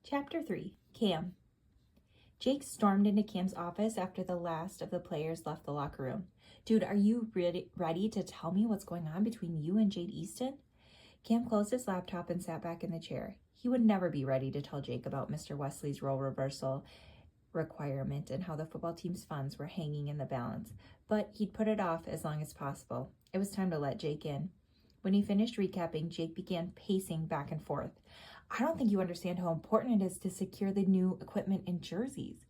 Chapter 3, Cam. Jake stormed into Cam's office after the last of the players left the locker room. Dude, are you ready to tell me what's going on between you and Jade Easton? Cam closed his laptop and sat back in the chair. He would never be ready to tell Jake about Mr. Wesley's role reversal requirement and how the football team's funds were hanging in the balance, but he'd put it off as long as possible. It was time to let Jake in. When he finished recapping, Jake began pacing back and forth. I don't think you understand how important it is to secure the new equipment and jerseys.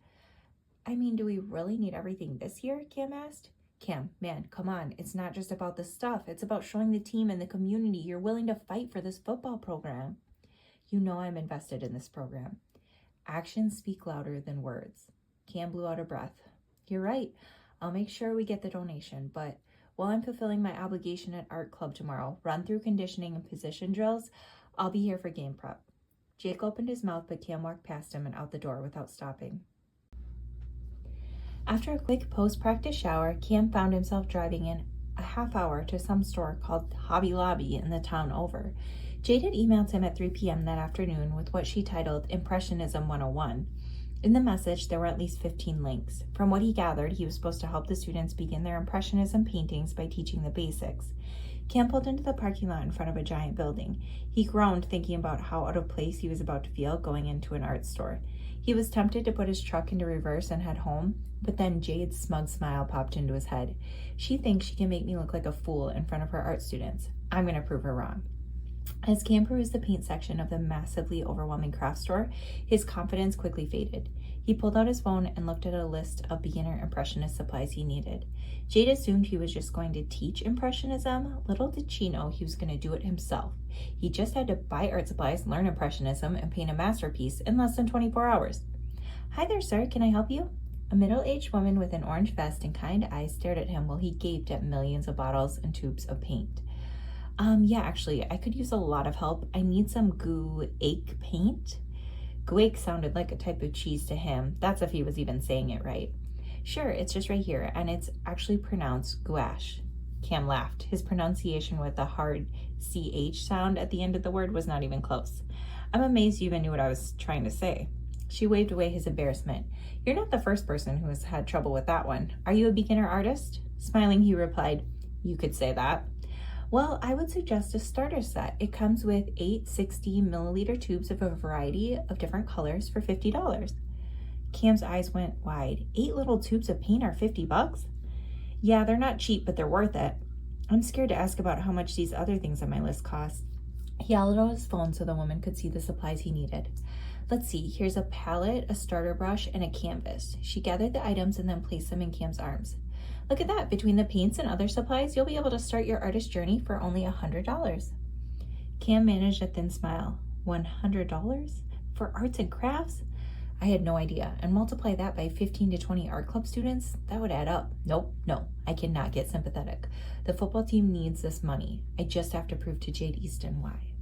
I mean, do we really need everything this year? Cam asked. Cam, man, come on. It's not just about the stuff. It's about showing the team and the community you're willing to fight for this football program. You know I'm invested in this program. Actions speak louder than words. Cam blew out a breath. You're right. I'll make sure we get the donation, but while I'm fulfilling my obligation at art club tomorrow, run through conditioning and position drills, I'll be here for game prep. Jake opened his mouth, but Cam walked past him and out the door without stopping. After a quick post-practice shower, Cam found himself driving in a half hour to some store called Hobby Lobby in the town over. Jade had emailed him at 3 p.m. that afternoon with what she titled Impressionism 101. In the message, there were at least 15 links. From what he gathered, he was supposed to help the students begin their Impressionism paintings by teaching the basics. Cam pulled into the parking lot in front of a giant building. He groaned, thinking about how out of place he was about to feel going into an art store. He was tempted to put his truck into reverse and head home, but then Jade's smug smile popped into his head. She thinks she can make me look like a fool in front of her art students. I'm going to prove her wrong. As Cam perused the paint section of the massively overwhelming craft store, his confidence quickly faded. He pulled out his phone and looked at a list of beginner impressionist supplies he needed. Jade assumed he was just going to teach impressionism. Little did she know he was going to do it himself. He just had to buy art supplies, learn impressionism, and paint a masterpiece in less than 24 hours. Hi there, sir. Can I help you? A middle-aged woman with an orange vest and kind eyes stared at him while he gaped at millions of bottles and tubes of paint. Yeah, actually, I could use a lot of help. I need some guaiac paint. Guaiac sounded like a type of cheese to him. That's if he was even saying it right. Sure, it's just right here, and it's actually pronounced gouache. Cam laughed. His pronunciation with the hard CH sound at the end of the word was not even close. I'm amazed you even knew what I was trying to say. She waved away his embarrassment. You're not the first person who has had trouble with that one. Are you a beginner artist? Smiling, he replied, You could say that. Well, I would suggest a starter set. It comes with 8 60-milliliter tubes of a variety of different colors for $50. Cam's eyes went wide. 8 little tubes of paint are $50? Yeah, they're not cheap, but they're worth it. I'm scared to ask about how much these other things on my list cost. He held out his phone so the woman could see the supplies he needed. Let's see, here's a palette, a starter brush, and a canvas. She gathered the items and then placed them in Cam's arms. Look at that, between the paints and other supplies, you'll be able to start your artist journey for only $100. Cam managed a thin smile. $100? For arts and crafts? I had no idea, and multiply that by 15 to 20 art club students, that would add up. Nope, no, I cannot get sympathetic. The football team needs this money. I just have to prove to Jade Easton why.